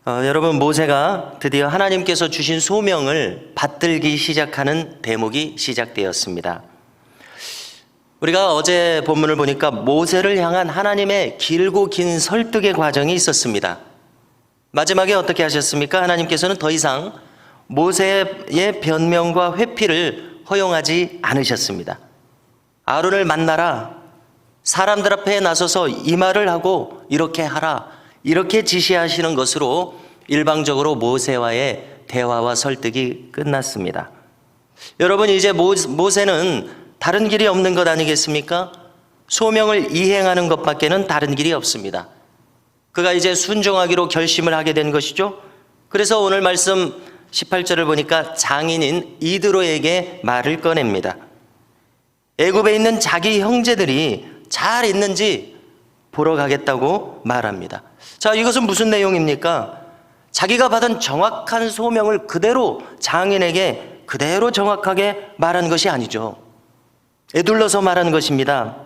여러분, 모세가 드디어 하나님께서 주신 소명을 받들기 시작하는 대목이 시작되었습니다. 우리가 어제 본문을 보니까 모세를 향한 하나님의 길고 긴 설득의 과정이 있었습니다. 마지막에 어떻게 하셨습니까? 하나님께서는 더 이상 모세의 변명과 회피를 허용하지 않으셨습니다. 아론을 만나라, 사람들 앞에 나서서 이 말을 하고 이렇게 하라, 이렇게 지시하시는 것으로 일방적으로 모세와의 대화와 설득이 끝났습니다. 여러분, 이제 모세는 다른 길이 없는 것 아니겠습니까? 소명을 이행하는 것밖에는 다른 길이 없습니다. 그가 이제 순종하기로 결심을 하게 된 것이죠. 그래서 오늘 말씀 18절을 보니까 장인인 이드로에게 말을 꺼냅니다. 애굽에 있는 자기 형제들이 잘 있는지 보러 가겠다고 말합니다. 자, 이것은 무슨 내용입니까? 자기가 받은 정확한 소명을 그대로 장인에게 그대로 정확하게 말한 것이 아니죠. 에둘러서 말한 것입니다.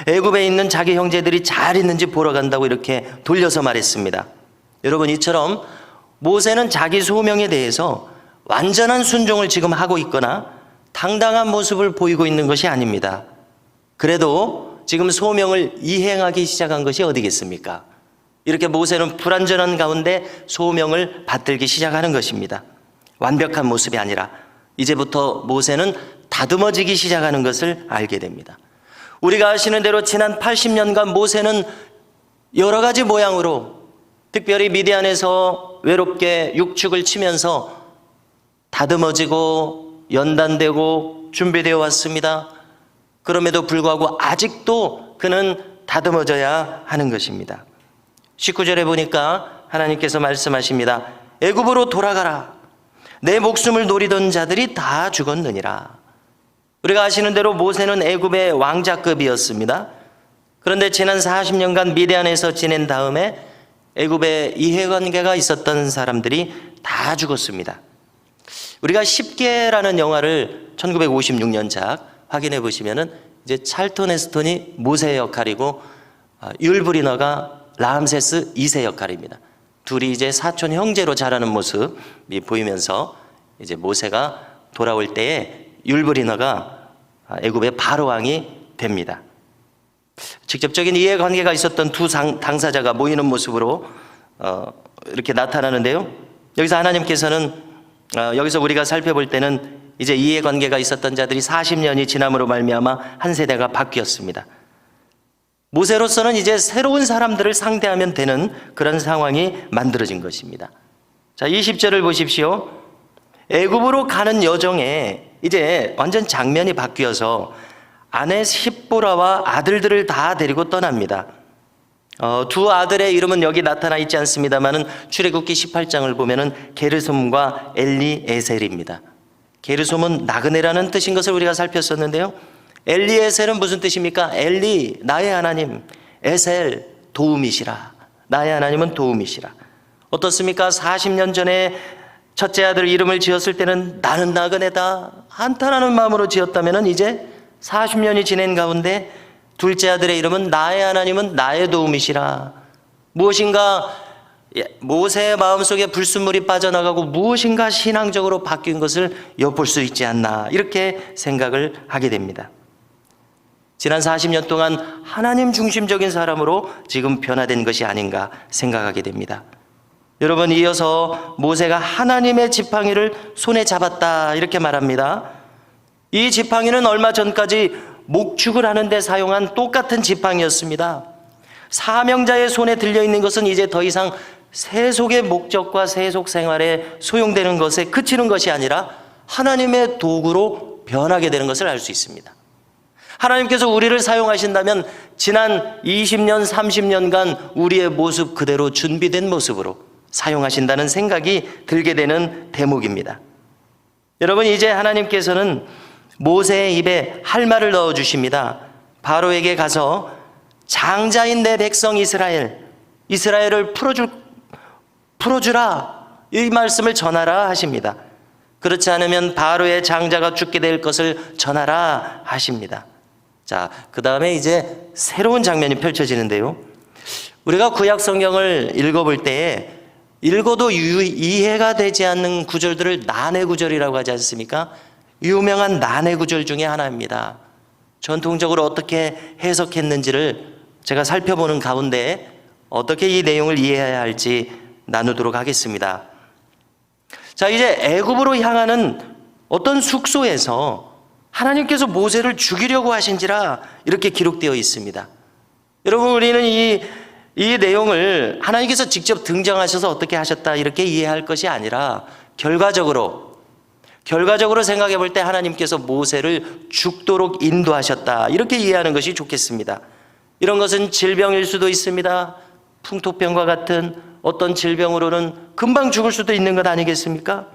애굽에 있는 자기 형제들이 잘 있는지 보러 간다고 이렇게 돌려서 말했습니다. 여러분, 이처럼 모세는 자기 소명에 대해서 완전한 순종을 지금 하고 있거나 당당한 모습을 보이고 있는 것이 아닙니다. 그래도 지금 소명을 이행하기 시작한 것이 어디겠습니까? 이렇게 모세는 불완전한 가운데 소명을 받들기 시작하는 것입니다. 완벽한 모습이 아니라 이제부터 모세는 다듬어지기 시작하는 것을 알게 됩니다. 우리가 아시는 대로 지난 80년간 모세는 여러 가지 모양으로, 특별히 미디안에서 외롭게 육축을 치면서 다듬어지고 연단되고 준비되어 왔습니다. 그럼에도 불구하고 아직도 그는 다듬어져야 하는 것입니다. 19절에 보니까 하나님께서 말씀하십니다. 애굽으로 돌아가라. 내 목숨을 노리던 자들이 다 죽었느니라. 우리가 아시는 대로 모세는 애굽의 왕자급이었습니다. 그런데 지난 40년간 미디안에서 지낸 다음에 애굽에 이해관계가 있었던 사람들이 다 죽었습니다. 우리가 10개라는 영화를 1956년작 확인해 보시면은 이제 찰턴 헤스턴이 모세의 역할이고 율브리너가 라암세스 2세 역할입니다. 둘이 이제 사촌 형제로 자라는 모습이 보이면서 이제 모세가 돌아올 때에 율브리너가 애굽의 바로 왕이 됩니다. 직접적인 이해관계가 있었던 두 당사자가 모이는 모습으로 이렇게 나타나는데요. 여기서 하나님께서는 여기서 우리가 살펴볼 때는 이제 이해관계가 있었던 자들이 40년이 지남으로 말미암아 한 세대가 바뀌었습니다. 모세로서는 이제 새로운 사람들을 상대하면 되는 그런 상황이 만들어진 것입니다. 자, 20절을 보십시오. 애굽으로 가는 여정에 이제 완전 장면이 바뀌어서 아내 십보라와 아들들을 다 데리고 떠납니다. 두 아들의 이름은 여기 나타나 있지 않습니다만은 출애굽기 18장을 보면은 게르솜과 엘리에셀입니다. 게르솜은 나그네라는 뜻인 것을 우리가 살폈었는데요. 엘리에셀은 무슨 뜻입니까? 엘리, 나의 하나님. 에셀, 도움이시라. 나의 하나님은 도움이시라. 어떻습니까? 40년 전에 첫째 아들 이름을 지었을 때는 나는 나그네다, 한탄하는 마음으로 지었다면 이제 40년이 지낸 가운데 둘째 아들의 이름은 나의 하나님은 나의 도움이시라. 무엇인가 모세의 마음속에 불순물이 빠져나가고 무엇인가 신앙적으로 바뀐 것을 엿볼 수 있지 않나, 이렇게 생각을 하게 됩니다. 지난 40년 동안 하나님 중심적인 사람으로 지금 변화된 것이 아닌가 생각하게 됩니다. 여러분, 이어서 모세가 하나님의 지팡이를 손에 잡았다 이렇게 말합니다. 이 지팡이는 얼마 전까지 목축을 하는 데 사용한 똑같은 지팡이였습니다. 사명자의 손에 들려있는 것은 이제 더 이상 세속의 목적과 세속 생활에 소용되는 것에 그치는 것이 아니라 하나님의 도구로 변하게 되는 것을 알 수 있습니다. 하나님께서 우리를 사용하신다면 지난 20년, 30년간 우리의 모습 그대로 준비된 모습으로 사용하신다는 생각이 들게 되는 대목입니다. 여러분, 이제 하나님께서는 모세의 입에 할 말을 넣어주십니다. 바로에게 가서 장자인 내 백성 이스라엘을 풀어주라, 이 말씀을 전하라 하십니다. 그렇지 않으면 바로의 장자가 죽게 될 것을 전하라 하십니다. 자, 그 다음에 이제 새로운 장면이 펼쳐지는데요. 우리가 구약 성경을 읽어볼 때에 읽어도 이해가 되지 않는 구절들을 난해 구절이라고 하지 않습니까? 유명한 난해 구절 중에 하나입니다. 전통적으로 어떻게 해석했는지를 제가 살펴보는 가운데 어떻게 이 내용을 이해해야 할지 나누도록 하겠습니다. 자, 이제 애굽으로 향하는 어떤 숙소에서 하나님께서 모세를 죽이려고 하신지라 이렇게 기록되어 있습니다. 여러분, 우리는 이 내용을 하나님께서 직접 등장하셔서 어떻게 하셨다 이렇게 이해할 것이 아니라 결과적으로 생각해 볼 때 하나님께서 모세를 죽도록 인도하셨다 이렇게 이해하는 것이 좋겠습니다. 이런 것은 질병일 수도 있습니다. 풍토병과 같은 어떤 질병으로는 금방 죽을 수도 있는 것 아니겠습니까?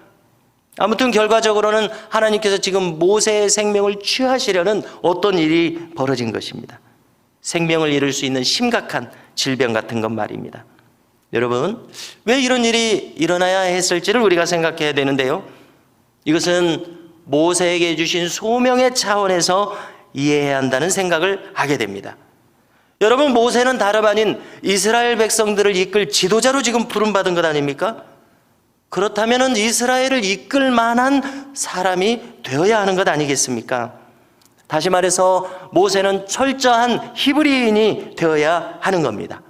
아무튼 결과적으로는 하나님께서 지금 모세의 생명을 취하시려는 어떤 일이 벌어진 것입니다. 생명을 잃을 수 있는 심각한 질병 같은 것 말입니다. 여러분, 왜 이런 일이 일어나야 했을지를 우리가 생각해야 되는데요. 이것은 모세에게 주신 소명의 차원에서 이해해야 한다는 생각을 하게 됩니다. 여러분, 모세는 다름 아닌 이스라엘 백성들을 이끌 지도자로 지금 부름받은 것 아닙니까? 그렇다면 이스라엘을 이끌 만한 사람이 되어야 하는 것 아니겠습니까? 다시 말해서 모세는 철저한 히브리인이 되어야 하는 겁니다.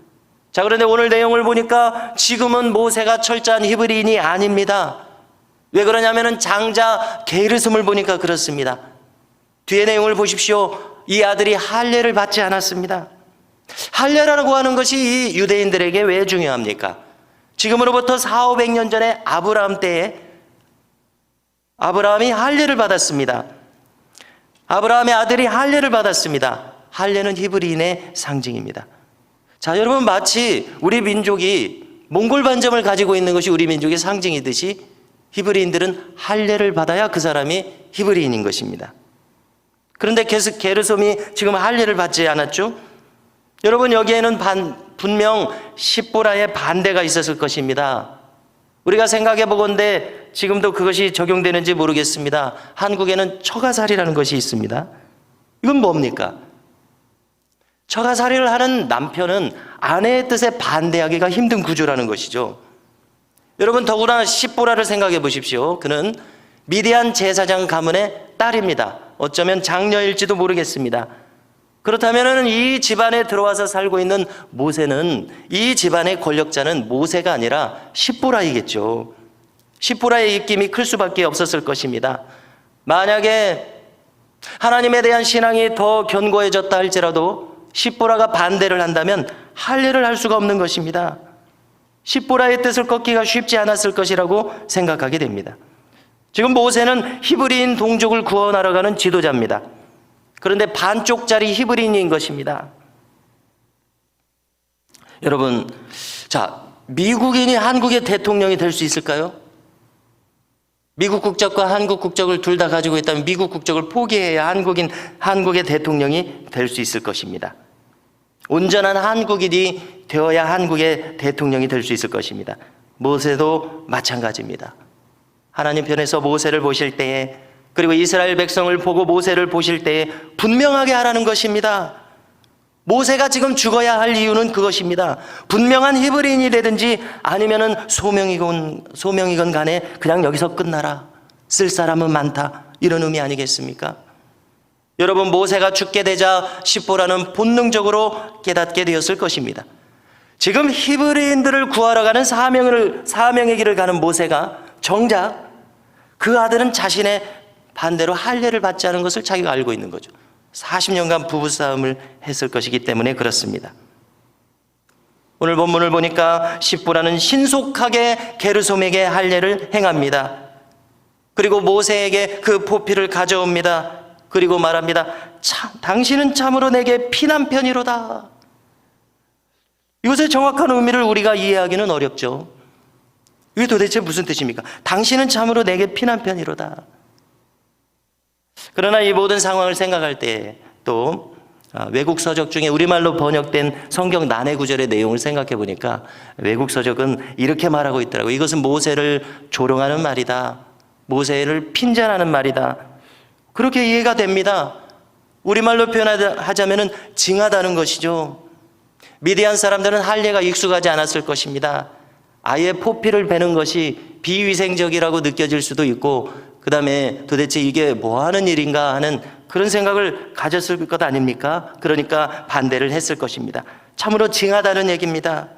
자, 그런데 오늘 내용을 보니까 지금은 모세가 철저한 히브리인이 아닙니다. 왜 그러냐면 장자 게르솜을 보니까 그렇습니다. 뒤에 내용을 보십시오. 이 아들이 할례를 받지 않았습니다. 할례라고 하는 것이 이 유대인들에게 왜 중요합니까? 지금으로부터 400~500년 전에 아브라함 때에 아브라함이 할례를 받았습니다. 아브라함의 아들이 할례를 받았습니다. 할례는 히브리인의 상징입니다. 자, 여러분, 마치 우리 민족이 몽골 반점을 가지고 있는 것이 우리 민족의 상징이듯이 히브리인들은 할례를 받아야 그 사람이 히브리인인 것입니다. 그런데 게르솜이 지금 할례를 받지 않았죠? 여러분, 여기에는 분명 십보라의 반대가 있었을 것입니다. 우리가 생각해 보건대 지금도 그것이 적용되는지 모르겠습니다. 한국에는 처가살이라는 것이 있습니다. 이건 뭡니까? 처가살이를 하는 남편은 아내의 뜻에 반대하기가 힘든 구조라는 것이죠. 여러분, 더구나 십보라를 생각해 보십시오. 그는 미디안 제사장 가문의 딸입니다. 어쩌면 장녀일지도 모르겠습니다. 그렇다면 이 집안에 들어와서 살고 있는 모세는, 이 집안의 권력자는 모세가 아니라 십보라이겠죠. 십보라의 입김이 클 수밖에 없었을 것입니다. 만약에 하나님에 대한 신앙이 더 견고해졌다 할지라도 십보라가 반대를 한다면 할례를 할 수가 없는 것입니다. 십보라의 뜻을 꺾기가 쉽지 않았을 것이라고 생각하게 됩니다. 지금 모세는 히브리인 동족을 구원하러 가는 지도자입니다. 그런데 반쪽짜리 히브리인인 것입니다. 여러분, 자, 미국인이 한국의 대통령이 될 수 있을까요? 미국 국적과 한국 국적을 둘 다 가지고 있다면 미국 국적을 포기해야 한국의 대통령이 될 수 있을 것입니다. 온전한 한국인이 되어야 한국의 대통령이 될 수 있을 것입니다. 모세도 마찬가지입니다. 하나님 편에서 모세를 보실 때에, 그리고 이스라엘 백성을 보고 모세를 보실 때에 분명하게 하라는 것입니다. 모세가 지금 죽어야 할 이유는 그것입니다. 분명한 히브리인이 되든지 아니면은 소명이건 간에 그냥 여기서 끝나라. 쓸 사람은 많다. 이런 의미 아니겠습니까? 여러분, 모세가 죽게 되자 십보라는 본능적으로 깨닫게 되었을 것입니다. 지금 히브리인들을 구하러 가는 사명의 길을 가는 모세가 정작 그 아들은 자신의 반대로 할례를 받지 않은 것을 자기가 알고 있는 거죠. 40년간 부부싸움을 했을 것이기 때문에 그렇습니다. 오늘 본문을 보니까 십보라는 신속하게 게르솜에게 할례를 행합니다. 그리고 모세에게 그 포피를 가져옵니다. 그리고 말합니다. 당신은 참으로 내게 피난편이로다. 이것의 정확한 의미를 우리가 이해하기는 어렵죠. 이게 도대체 무슨 뜻입니까? 당신은 참으로 내게 피난편이로다. 그러나 이 모든 상황을 생각할 때 또 외국 서적 중에 우리말로 번역된 성경 난해 구절의 내용을 생각해 보니까 외국 서적은 이렇게 말하고 있더라고요. 이것은 모세를 조롱하는 말이다. 모세를 핀잔하는 말이다. 그렇게 이해가 됩니다. 우리말로 표현하자면 징하다는 것이죠. 미디안 사람들은 할례가 익숙하지 않았을 것입니다. 아예 포피를 베는 것이 비위생적이라고 느껴질 수도 있고, 그 다음에 도대체 이게 뭐 하는 일인가 하는 그런 생각을 가졌을 것 아닙니까? 그러니까 반대를 했을 것입니다. 참으로 징하다는 얘기입니다.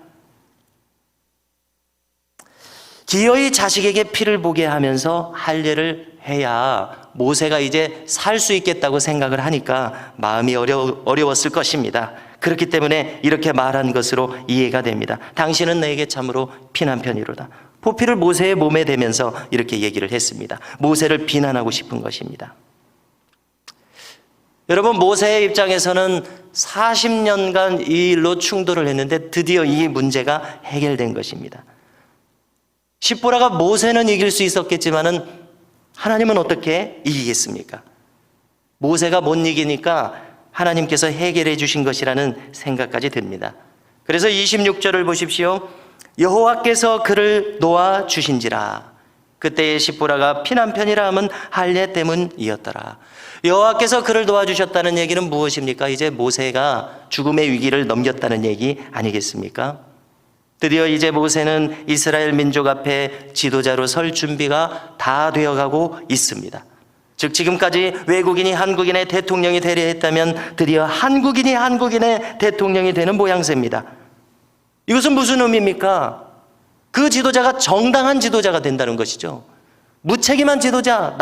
기어이 자식에게 피를 보게 하면서 할례를 해야 모세가 이제 살 수 있겠다고 생각을 하니까 마음이 어려웠을 것입니다. 그렇기 때문에 이렇게 말한 것으로 이해가 됩니다. 당신은 내게 참으로 피난편이로다. 포피를 모세의 몸에 대면서 이렇게 얘기를 했습니다. 모세를 비난하고 싶은 것입니다. 여러분, 모세의 입장에서는 40년간 이 일로 충돌을 했는데 드디어 이 문제가 해결된 것입니다. 십보라가 모세는 이길 수 있었겠지만은 하나님은 어떻게 이기겠습니까? 모세가 못 이기니까 하나님께서 해결해 주신 것이라는 생각까지 듭니다. 그래서 26절을 보십시오. 여호와께서 그를 놓아 주신지라. 그때의 십보라가 피난편이라 함은 할례 때문이었더라. 여호와께서 그를 도와주셨다는 얘기는 무엇입니까? 이제 모세가 죽음의 위기를 넘겼다는 얘기 아니겠습니까? 드디어 이제 모세는 이스라엘 민족 앞에 지도자로 설 준비가 다 되어가고 있습니다. 즉 지금까지 외국인이 한국인의 대통령이 되려 했다면 드디어 한국인이 한국인의 대통령이 되는 모양새입니다. 이것은 무슨 의미입니까? 그 지도자가 정당한 지도자가 된다는 것이죠. 무책임한 지도자,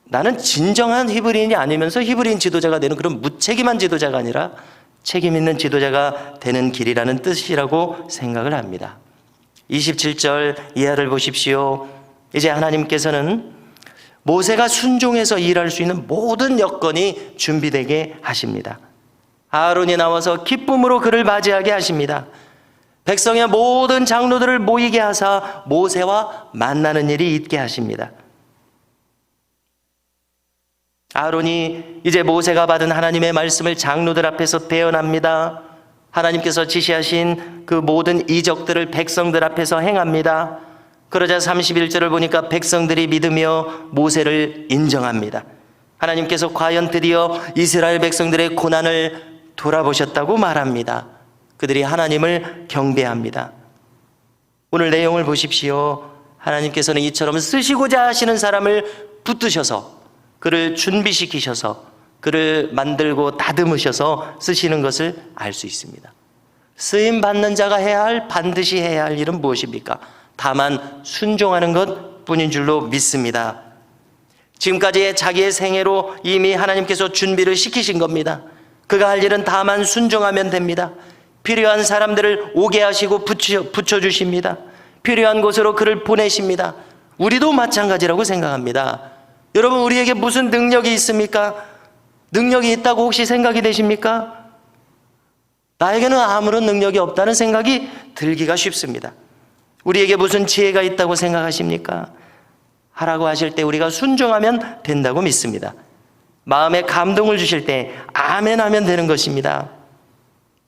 나는 진정한 히브리인이 아니면서 히브리인 지도자가 되는 그런 무책임한 지도자가 아니라 책임 있는 지도자가 되는 길이라는 뜻이라고 생각을 합니다. 27절 이하를 보십시오. 이제 하나님께서는 모세가 순종해서 일할 수 있는 모든 여건이 준비되게 하십니다. 아론이 나와서 기쁨으로 그를 맞이하게 하십니다. 백성의 모든 장로들을 모이게 하사 모세와 만나는 일이 있게 하십니다. 아론이 이제 모세가 받은 하나님의 말씀을 장로들 앞에서 대언합니다. 하나님께서 지시하신 그 모든 이적들을 백성들 앞에서 행합니다. 그러자 31절을 보니까 백성들이 믿으며 모세를 인정합니다. 하나님께서 과연 드디어 이스라엘 백성들의 고난을 돌아보셨다고 말합니다. 그들이 하나님을 경배합니다. 오늘 내용을 보십시오. 하나님께서는 이처럼 쓰시고자 하시는 사람을 붙드셔서 그를 준비시키셔서 그를 만들고 다듬으셔서 쓰시는 것을 알 수 있습니다. 쓰임 받는 자가 반드시 해야 할 일은 무엇입니까? 다만 순종하는 것 뿐인 줄로 믿습니다. 지금까지의 자기의 생애로 이미 하나님께서 준비를 시키신 겁니다. 그가 할 일은 다만 순종하면 됩니다. 필요한 사람들을 오게 하시고 붙여주십니다. 필요한 곳으로 그를 보내십니다. 우리도 마찬가지라고 생각합니다. 여러분, 우리에게 무슨 능력이 있습니까? 능력이 있다고 혹시 생각이 되십니까? 나에게는 아무런 능력이 없다는 생각이 들기가 쉽습니다. 우리에게 무슨 지혜가 있다고 생각하십니까? 하라고 하실 때 우리가 순종하면 된다고 믿습니다. 마음에 감동을 주실 때 아멘 하면 되는 것입니다.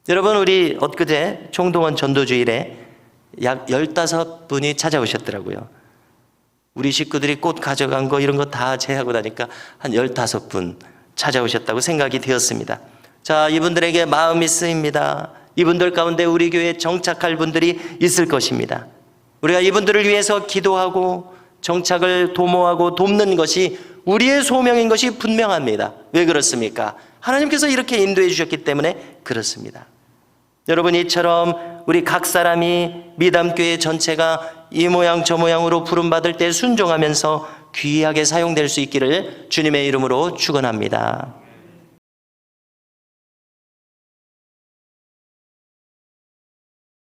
여러분, 우리 엊그제 총동원 전도주일에 약 15분이 찾아오셨더라고요. 우리 식구들이 꽃 가져간 거 이런 거 다 제하고 나니까 한 15분 찾아오셨다고 생각이 되었습니다. 자, 이분들에게 마음이 쓰입니다. 이분들 가운데 우리 교회에 정착할 분들이 있을 것입니다. 우리가 이분들을 위해서 기도하고 정착을 도모하고 돕는 것이 우리의 소명인 것이 분명합니다. 왜 그렇습니까? 하나님께서 이렇게 인도해 주셨기 때문에 그렇습니다. 여러분, 이처럼 우리 각 사람이 미담교회 전체가 이 모양 저 모양으로 부름받을 때 순종하면서 귀하게 사용될 수 있기를 주님의 이름으로 축원합니다.